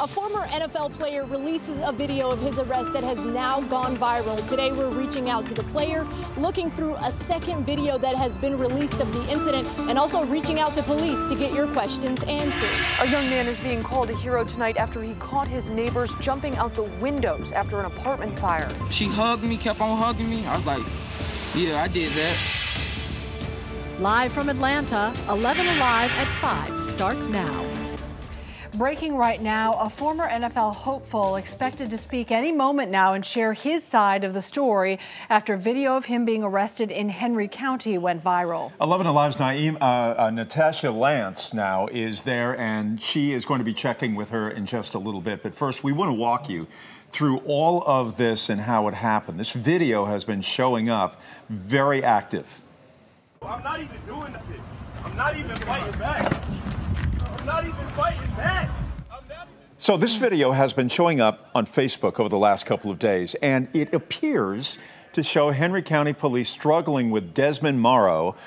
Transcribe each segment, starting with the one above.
A former NFL player releases a video of his arrest that has now gone viral. Today, we're reaching out to the player, looking through a second video that has been released of the incident, and also reaching out to police to get your questions answered. A young man is being called a hero tonight after he caught his neighbors jumping out the windows after an apartment fire. She hugged me, kept on hugging me. I was like, yeah, I did that. Live from Atlanta, 11Alive at 5 starts now. Breaking right now, a former NFL hopeful expected to speak any moment now and share his side of the story after video of him being arrested in Henry County went viral. 11Alive's Natasha Lance now is there, and she is going to be checking with her in just a little bit. But first, we want to walk you through all of this and how it happened. This video has been showing up very active. I'm not even doing nothing. I'm not even fighting back. I'm not even fighting back. So this video has been showing up on Facebook over the last couple of days, and it appears to show Henry County Police struggling with Desmond Morrow,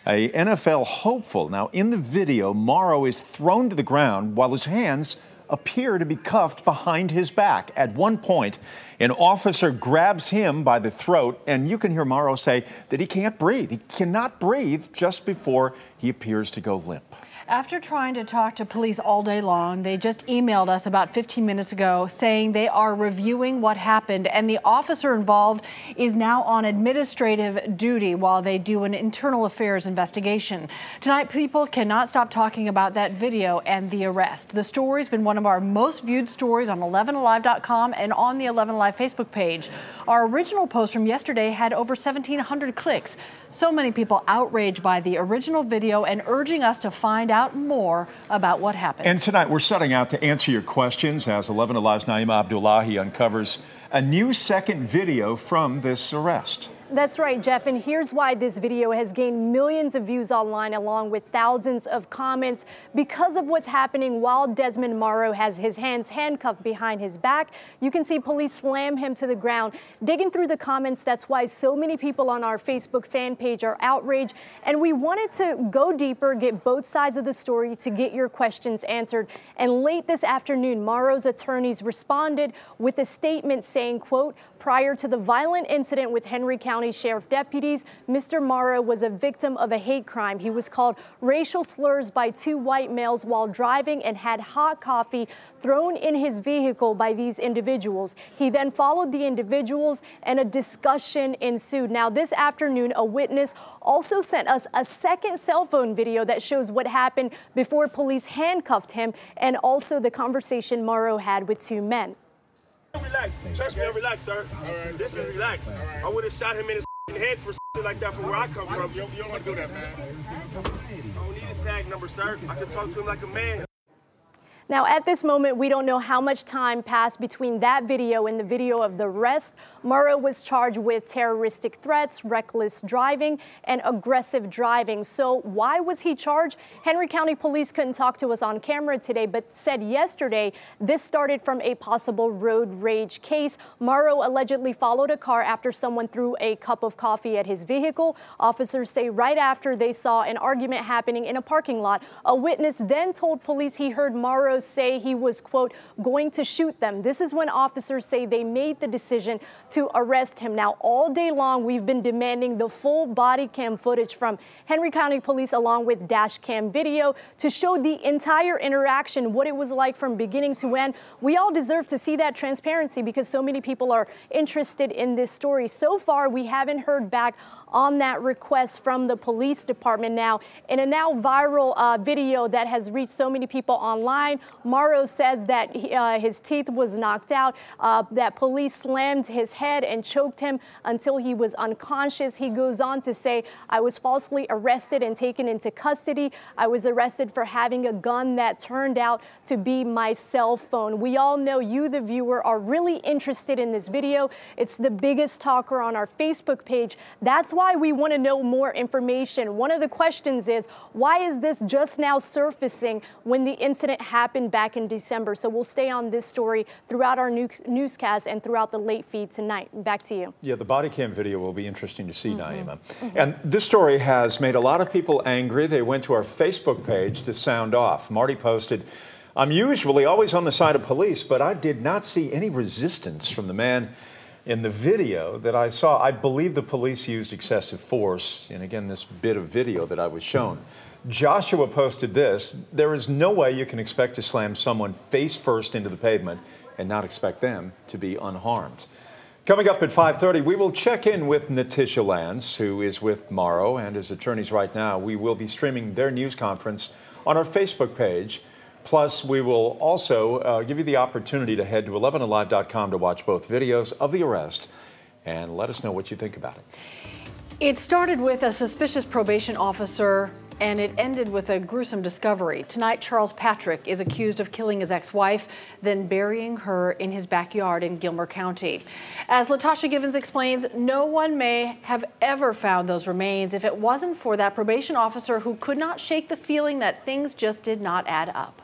a NFL hopeful. Now, in the video, Morrow is thrown to the ground while his hands appear to be cuffed behind his back. At one point, an officer grabs him by the throat, and you can hear Morrow say that he can't breathe. He cannot breathe just before he appears to go limp. After trying to talk to police all day long, they just emailed us about 15 minutes ago saying they are reviewing what happened, and the officer involved is now on administrative duty while they do an internal affairs investigation. Tonight, people cannot stop talking about that video and the arrest. The story's been one of our most viewed stories on 11alive.com and on the 11Alive Facebook page. Our original post from yesterday had over 1,700 clicks. So many people outraged by the original video and urging us to find out more about what happened. And tonight we're setting out to answer your questions as 11Alive's Naima Abdullahi uncovers a new second video from this arrest. That's right, Jeff, and here's why this video has gained millions of views online along with thousands of comments. Because of what's happening while Desmond Morrow has his hands handcuffed behind his back, you can see police slam him to the ground. Digging through the comments, that's why so many people on our Facebook fan page are outraged, and we wanted to go deeper, get both sides of the story to get your questions answered. And late this afternoon, Morrow's attorneys responded with a statement saying, quote, "Prior to the violent incident with Henry County Sheriff deputies, Mr. Morrow was a victim of a hate crime. He was called racial slurs by two white males while driving and had hot coffee thrown in his vehicle by these individuals. He then followed the individuals and a discussion ensued." Now, this afternoon, a witness also sent us a second cell phone video that shows what happened before police handcuffed him and also the conversation Morrow had with two men. Relax. Trust me, relax, sir. Right, this is relax. Right. I would have shot him in his head for like that from where I come from. You don't want to do that, man. I don't need his tag number, sir. I can talk to him like a man. Now, at this moment, we don't know how much time passed between that video and the video of the arrest. Morrow was charged with terroristic threats, reckless driving, and aggressive driving. So why was he charged? Henry County Police couldn't talk to us on camera today, but said yesterday this started from a possible road rage case. Morrow allegedly followed a car after someone threw a cup of coffee at his vehicle. Officers say right after they saw an argument happening in a parking lot. A witness then told police he heard Morrow say he was, quote, going to shoot them. This is when officers say they made the decision to arrest him. Now, all day long, we've been demanding the full body cam footage from Henry County Police along with dash cam video to show the entire interaction, what it was like from beginning to end. We all deserve to see that transparency because so many people are interested in this story. So far, we haven't heard back on that request from the police department. Now, in a now viral video that has reached so many people online, Morrow says that his teeth was knocked out, that police slammed his head and choked him until he was unconscious. He goes on to say, "I was falsely arrested and taken into custody. I was arrested for having a gun that turned out to be my cell phone." We all know you, the viewer, are really interested in this video. It's the biggest talker on our Facebook page. That's why we want to know more information. One of the questions is, why is this just now surfacing when the incident happened back in December? So we'll stay on this story throughout our newscast and throughout the late feed tonight. Back to you. Yeah, the body cam video will be interesting to see, Naima. And this story has made a lot of people angry. They went to our Facebook page to sound off. Marty posted I'm usually always on the side of police, but I did not see any resistance from the man in the video that I saw. I believe the police used excessive force, and again, this bit of video that I was shown. Joshua posted this: there is no way you can expect to slam someone face first into the pavement and not expect them to be unharmed. Coming up at 5:30, we will check in with Natisha Lance, who is with Morrow and his attorneys right now. We will be streaming their news conference on our Facebook page. Plus, we will also give you the opportunity to head to 11alive.com to watch both videos of the arrest and let us know what you think about it. It started with a suspicious probation officer, and it ended with a gruesome discovery. Tonight, Charles Patrick is accused of killing his ex-wife, then burying her in his backyard in Gilmer County. As Latasha Givens explains, no one may have ever found those remains if it wasn't for that probation officer who could not shake the feeling that things just did not add up.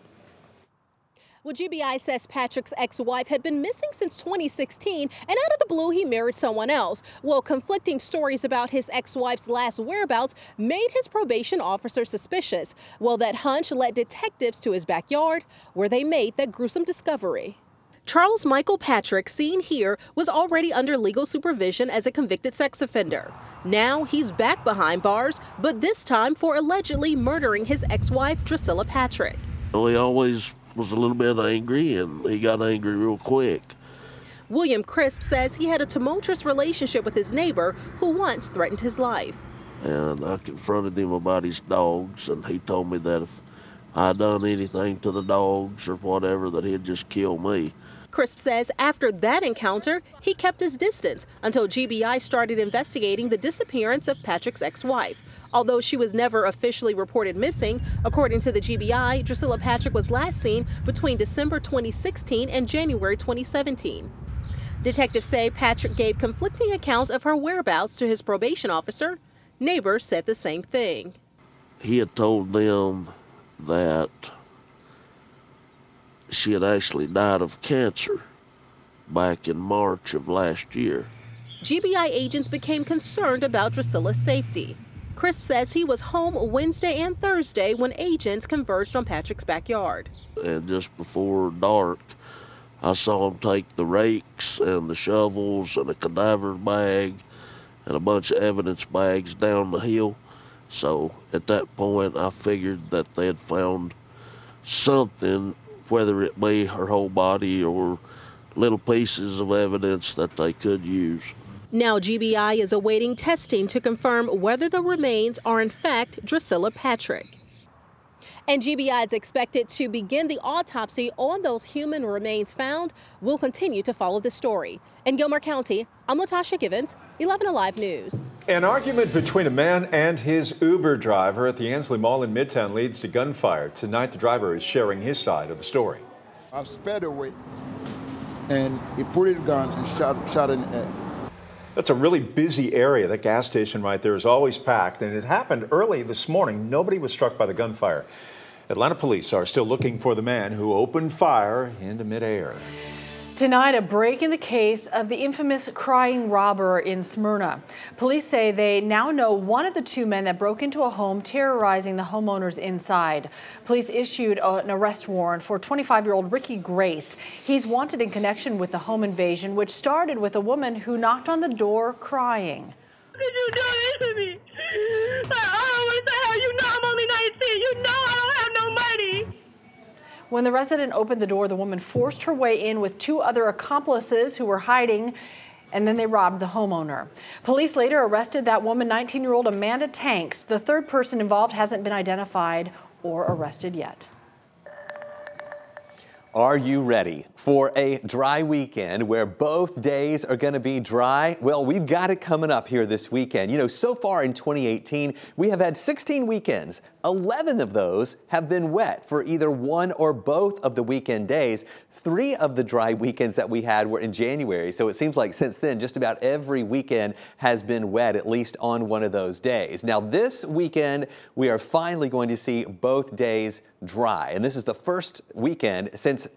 Well, GBI says Patrick's ex-wife had been missing since 2016, and out of the blue, he married someone else. Well, conflicting stories about his ex-wife's last whereabouts made his probation officer suspicious. Well, that hunch led detectives to his backyard, where they made that gruesome discovery. Charles Michael Patrick, seen here, was already under legal supervision as a convicted sex offender. Now he's back behind bars, but this time for allegedly murdering his ex-wife, Drusilla Patrick. Well, he always was a little bit angry, and he got angry real quick. William Crisp says he had a tumultuous relationship with his neighbor who once threatened his life. And I confronted him about his dogs, and he told me that if I done anything to the dogs or whatever, that he'd just kill me. Crisp says after that encounter, he kept his distance until GBI started investigating the disappearance of Patrick's ex-wife. Although she was never officially reported missing, according to the GBI, Drusilla Patrick was last seen between December 2016 and January 2017. Detectives say Patrick gave conflicting accounts of her whereabouts to his probation officer. Neighbors said the same thing. He had told them that she had actually died of cancer back in March of last year. GBI agents became concerned about Drusilla's safety. Crisp says he was home Wednesday and Thursday when agents converged on Patrick's backyard. And just before dark, I saw him take the rakes and the shovels and a cadaver bag and a bunch of evidence bags down the hill. So at that point, I figured that they had found something, whether it be her whole body or little pieces of evidence that they could use. Now GBI is awaiting testing to confirm whether the remains are in fact Drusilla Patrick. And GBI is expected to begin the autopsy on those human remains found. We'll continue to follow the story. In Gilmer County, I'm Latasha Givens, 11Alive News. An argument between a man and his Uber driver at the Ansley Mall in Midtown leads to gunfire. Tonight, the driver is sharing his side of the story. I sped away, and he put his gun and shot in the head. That's a really busy area. That gas station right there is always packed, and it happened early this morning. Nobody was struck by the gunfire. Atlanta police are still looking for the man who opened fire into midair. Tonight, a break in the case of the infamous crying robber in Smyrna. Police say they now know one of the two men that broke into a home, terrorizing the homeowners inside. Police issued an arrest warrant for 25-year-old Ricky Grace. He's wanted in connection with the home invasion, which started with a woman who knocked on the door crying. What did you do this to me? I always say, you know I'm only 19. You know I don't have no money. When the resident opened the door, the woman forced her way in with two other accomplices who were hiding, and then they robbed the homeowner. Police later arrested that woman, 19-year-old Amanda Tanks. The third person involved hasn't been identified or arrested yet. Are you ready for a dry weekend where both days are going to be dry? Well, we've got it coming up here this weekend. You know, so far in 2018, we have had 16 weekends. 11 of those have been wet for either one or both of the weekend days. 3 of the dry weekends that we had were in January, so it seems like since then, just about every weekend has been wet, at least on one of those days. Now, this weekend, we are finally going to see both days dry, and this is the first weekend since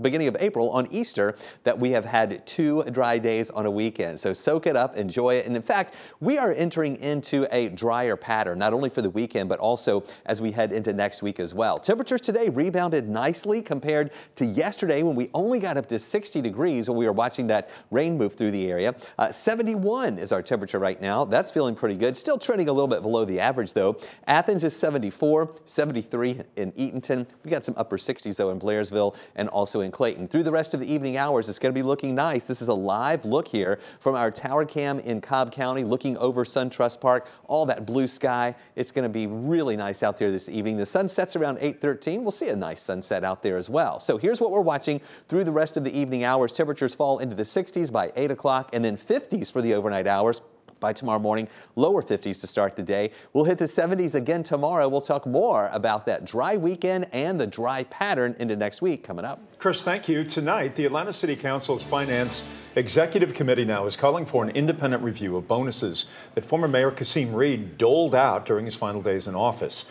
beginning of April on Easter that we have had 2 dry days on a weekend. So soak it up, enjoy it, and in fact, we are entering into a drier pattern, not only for the weekend, but also as we head into next week as well. Temperatures today rebounded nicely compared to yesterday when we only got up to 60 degrees when we were watching that rain move through the area. 71 is our temperature right now. That's feeling pretty good. Still trending a little bit below the average though. Athens is 74, 73 in Eatonton. We got some upper 60s though in Blairsville and also in Clayton. Through the rest of the evening hours, it's going to be looking nice. This is a live look here from our tower cam in Cobb County, looking over SunTrust Park, all that blue sky. It's going to be really nice out there this evening. The sun sets around 8:13. We'll see a nice sunset out there as well. So here's what we're watching through the rest of the evening hours. Temperatures fall into the 60s by 8 o'clock and then 50s for the overnight hours. By tomorrow morning, lower 50s to start the day. We'll hit the 70s again tomorrow. We'll talk more about that dry weekend and the dry pattern into next week coming up. Chris, thank you. Tonight, the Atlanta City Council's Finance Executive Committee now is calling for an independent review of bonuses that former Mayor Kasim Reed doled out during his final days in office.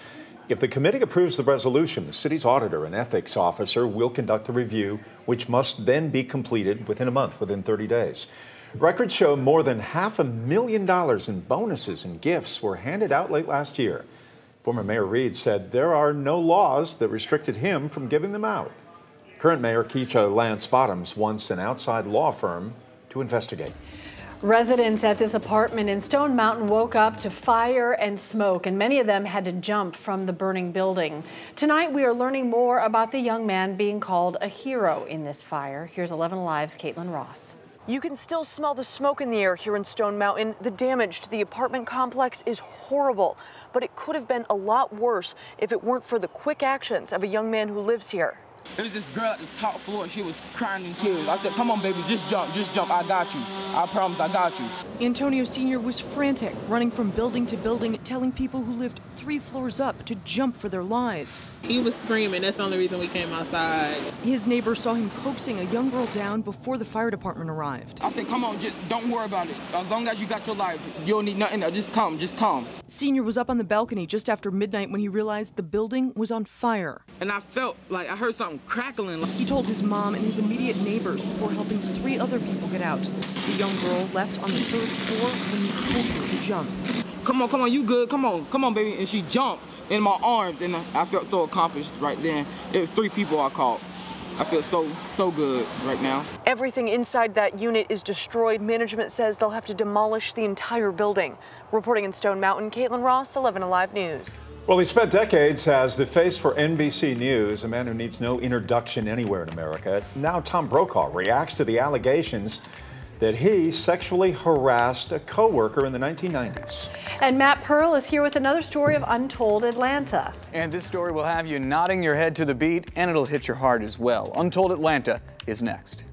If the committee approves the resolution, the city's auditor and ethics officer will conduct a review, which must then be completed within a month, within 30 days. Records show more than $500,000 in bonuses and gifts were handed out late last year. Former Mayor Reed said there are no laws that restricted him from giving them out. Current Mayor Keisha Lance Bottoms wants an outside law firm to investigate. Residents at this apartment in Stone Mountain woke up to fire and smoke, and many of them had to jump from the burning building. Tonight, we are learning more about the young man being called a hero in this fire. Here's 11Alive's Caitlin Ross. You can still smell the smoke in the air here in Stone Mountain. The damage to the apartment complex is horrible, but it could have been a lot worse if it weren't for the quick actions of a young man who lives here. There was this girl at the top floor. She was crying in tears. I said, come on, baby, just jump, I got you. I promise I got you. Antonio Sr. was frantic, running from building to building, telling people who lived 3 floors up to jump for their lives. He was screaming. That's the only reason we came outside. His neighbor saw him coaxing a young girl down before the fire department arrived. I said, come on, just don't worry about it. As long as you got your life, you don't need nothing. Just come. Senior was up on the balcony just after midnight when he realized the building was on fire. And I felt like I heard something crackling. He told his mom and his immediate neighbors before helping 3 other people get out. The young girl left on the 3rd floor when he told her to jump. Come on, you good? Come on, baby. And she jumped in my arms, and I felt so accomplished right then. It was 3 people I called. I feel so good right now. Everything inside that unit is destroyed. Management says they'll have to demolish the entire building. Reporting in Stone Mountain, Caitlin Ross, 11Alive News. Well, he spent decades as the face for NBC News, a man who needs no introduction anywhere in America. Now Tom Brokaw reacts to the allegations that he sexually harassed a coworker in the 1990s. And Matt Pearl is here with another story of Untold Atlanta. And this story will have you nodding your head to the beat, and it'll hit your heart as well. Untold Atlanta is next.